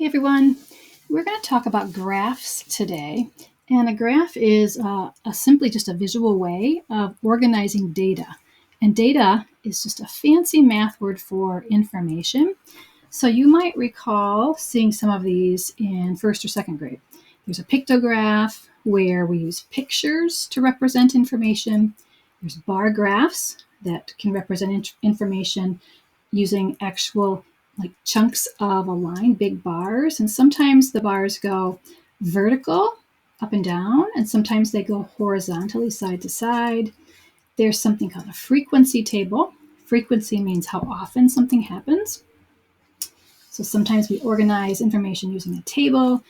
Hey everyone, we're going to talk about graphs today. And a graph is simply just a visual way of organizing data. And data is just a fancy math word for information. So you might recall seeing some of these in first or second grade. There's a pictograph where we use pictures to represent information. There's bar graphs that can represent information using actual chunks of a line, big bars. And sometimes the bars go vertical, up and down, and sometimes they go horizontally, side to side. There's something called a frequency table. Frequency means how often something happens. So sometimes we organize information using a table,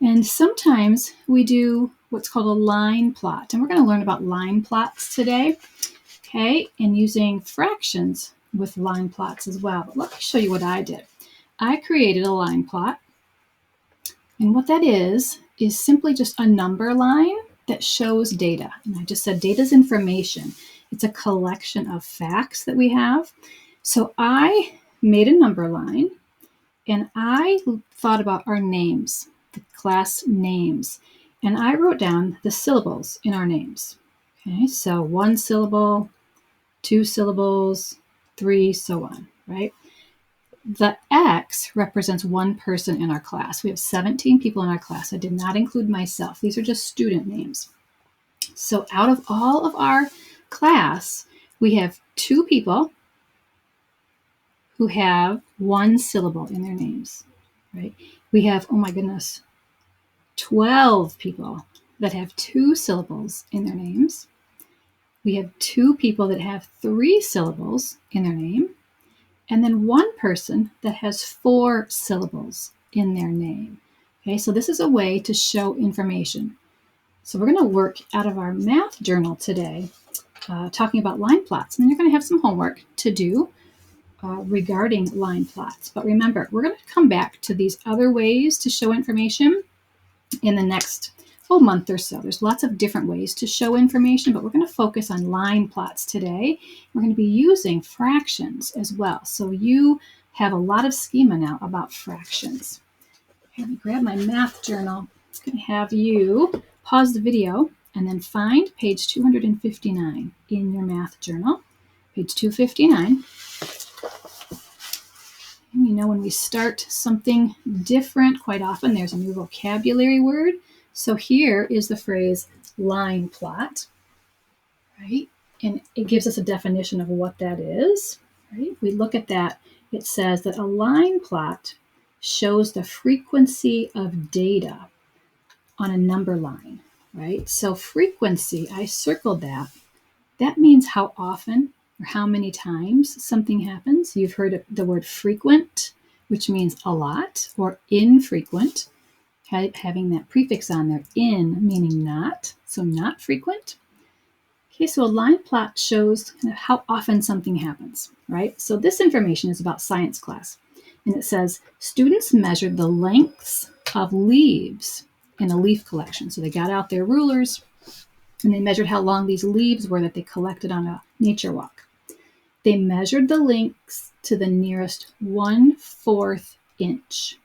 and sometimes we do what's called a line plot. And we're going to learn about line plots today, okay, and using fractions with line plots as well. But let me show you what I did. I created a line plot, and what that is simply just a number line that shows data. And I just said data is information. It's a collection of facts that we have. So I made a number line, and I thought about our names, the class names, and I wrote down the syllables in our names. Okay, so 1 syllable, 2 syllables, 3, so on, right? The X represents one person in our class. We have 17 people in our class. I did not include myself. These are just student names. So out of all of our class, we have 2 people who have 1 syllable in their names, right? We have, 12 people that have 2 syllables in their names. We have 2 people that have 3 syllables in their name, and then 1 person that has 4 syllables in their name. Okay, so this is a way to show information. So we're going to work out of our math journal today, talking about line plots, and then you're going to have some homework to do regarding line plots. But remember, we're going to come back to these other ways to show information in the next month or so. There's lots of different ways to show information, but we're going to focus on line plots today. We're going to be using fractions as well. So you have a lot of schema now about fractions. Let me grab my math journal. I'm going to have you pause the video and then find page 259 in your math journal. Page 259. And when we start something different, quite often there's a new vocabulary word. So here is the phrase line plot, right? And it gives us a definition of what that is, right? If we look at that, it says that a line plot shows the frequency of data on a number line, right? So frequency, I circled that. That means how often or how many times something happens. You've heard the word frequent, which means a lot, or infrequent, having that prefix on there, in meaning not, so not frequent. Okay, so a line plot shows kind of how often something happens, right? So this information is about science class, and it says students measured the lengths of leaves in a leaf collection. So they got out their rulers and they measured how long these leaves were that they collected on a nature walk. They measured the lengths to the nearest 1/4 inch.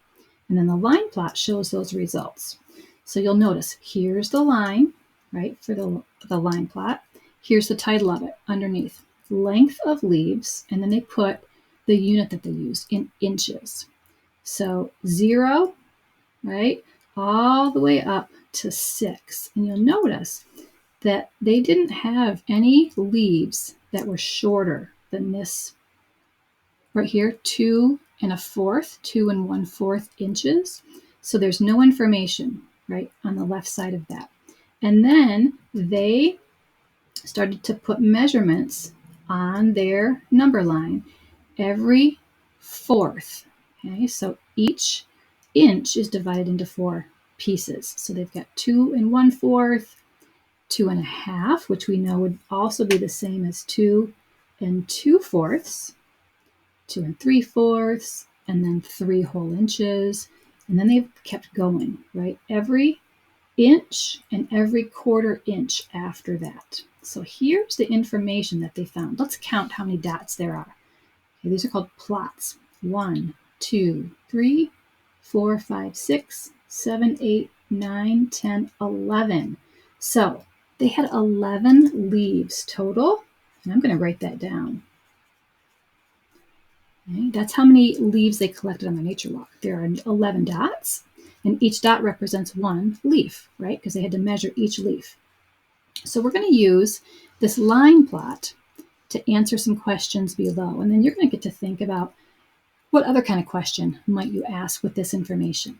And then the line plot shows those results. So you'll notice here's the line, right, for the line plot. Here's the title of it underneath, length of leaves, and then they put the unit that they used in inches. So 0, right, all the way up to 6. And you'll notice that they didn't have any leaves that were shorter than this right here, 2 1/4, 2 1/4 inches. So there's no information right on the left side of that. And then they started to put measurements on their number line every 4th. Okay, so each inch is divided into 4 pieces. So they've got 2 1/4, 2 1/2, which we know would also be the same as 2 2/4, 2 3/4, and then 3 whole inches. And then they've kept going, right? Every inch and every 1/4 inch after that. So here's the information that they found. Let's count how many dots there are. Okay, these are called plots. 1, 2, 3, 4, 5, 6, 7, 8, 9, 10, 11. So they had 11 leaves total, and I'm going to write that down. Okay, that's how many leaves they collected on their nature walk. There are 11 dots, and each dot represents one leaf, right? Because they had to measure each leaf. So we're going to use this line plot to answer some questions below, and then you're going to get to think about what other kind of question might you ask with this information.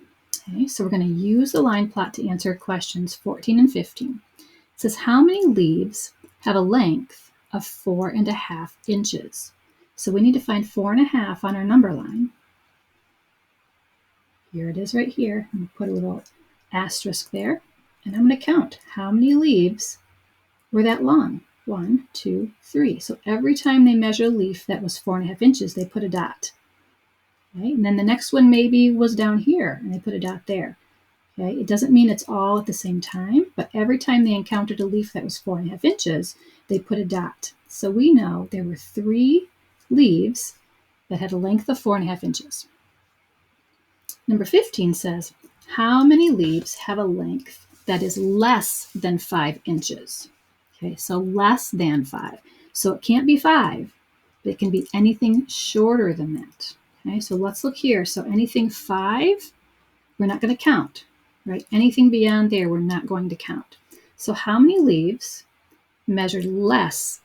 Okay, so we're going to use the line plot to answer questions 14 and 15. It says, how many leaves have a length of 4.5 inches? So we need to find 4.5 on our number line. Here it is right here. I'm going to put a little asterisk there, and I'm going to count how many leaves were that long. 1, 2, 3. So every time they measure a leaf that was 4.5 inches, they put a dot. Okay? And then the next one maybe was down here, and they put a dot there. Okay? It doesn't mean it's all at the same time, but every time they encountered a leaf that was 4.5 inches, they put a dot. So we know there were 3 leaves that had a length of 4.5 inches. Number 15 says, how many leaves have a length that is less than 5 inches? Okay, so less than 5. So it can't be 5, but it can be anything shorter than that. Okay, so let's look here. So anything 5, we're not going to count, right? Anything beyond there, we're not going to count. So how many leaves measured less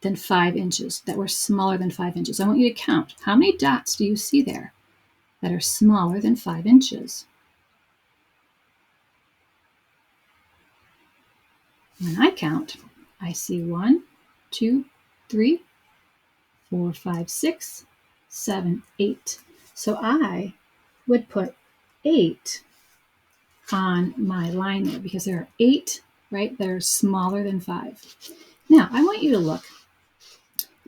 than 5 inches, that were smaller than 5 inches? I want you to count. How many dots do you see there that are smaller than 5 inches? When I count, I see 1, 2, 3, 4, 5, 6, 7, 8. So I would put 8 on my line there because there are 8, right, that are smaller than 5. Now, I want you to look.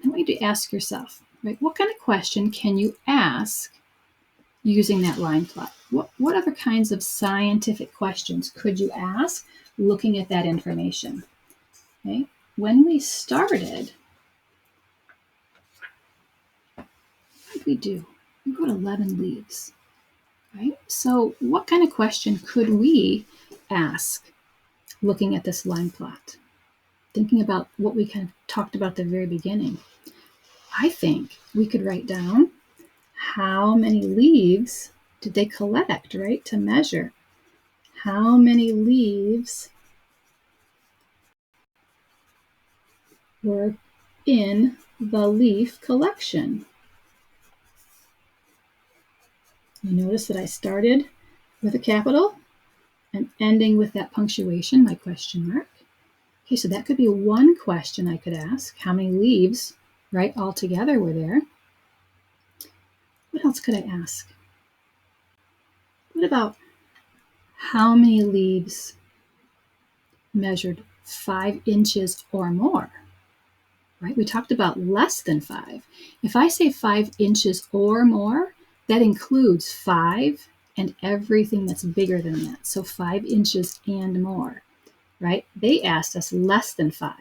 I want you to ask yourself, right, what kind of question can you ask using that line plot? What other kinds of scientific questions could you ask looking at that information? Okay, when we started, what did we do? We wrote 11 leaves, right? So what kind of question could we ask looking at this line plot? Thinking about what we kind of talked about at the very beginning. I think we could write down how many leaves did they collect, right, to measure. How many leaves were in the leaf collection? You notice that I started with a capital and ending with that punctuation, my question mark. Okay, so that could be one question I could ask. How many leaves, right, all together were there? What else could I ask? What about how many leaves measured 5 inches or more? Right? We talked about less than 5. If I say 5 inches or more, that includes 5 and everything that's bigger than that. So 5 inches and more, right? They asked us less than 5.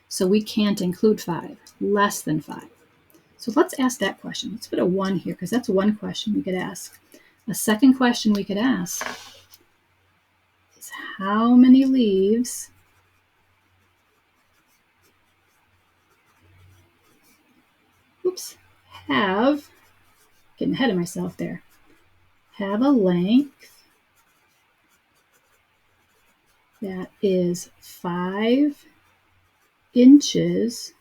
So we can't include 5, less than 5. So let's ask that question. Let's put a 1 here because that's one question we could ask. A second question we could ask is how many leaves have, getting ahead of myself there, have a length that is 5 inches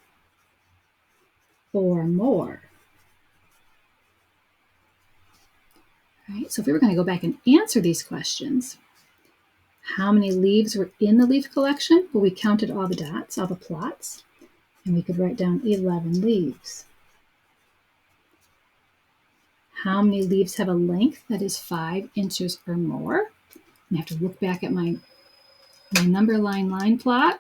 or more. Right? So if we were going to go back and answer these questions, how many leaves were in the leaf collection? Well, we counted all the dots, all the plots, and we could write down 11 leaves. How many leaves have a length that is 5 inches or more? I have to look back at my number line plot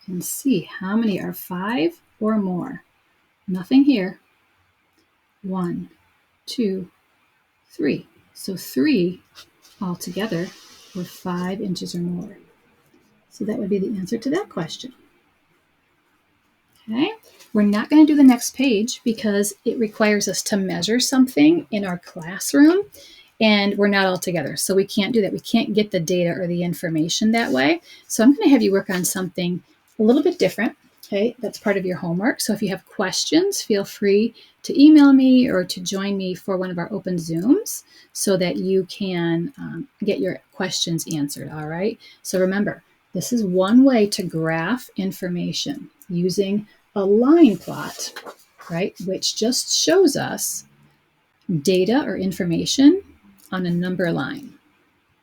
and see how many are 5 or more. Nothing here. 1, 2, 3. So 3 altogether were 5 inches or more. So that would be the answer to that question. Okay, we're not going to do the next page because it requires us to measure something in our classroom, and we're not all together. So we can't do that. We can't get the data or the information that way. So I'm going to have you work on something a little bit different. Okay, that's part of your homework. So if you have questions, feel free to email me or to join me for one of our open Zooms so that you can get your questions answered. All right. So remember, this is one way to graph information using a line plot, right, which just shows us data or information on a number line.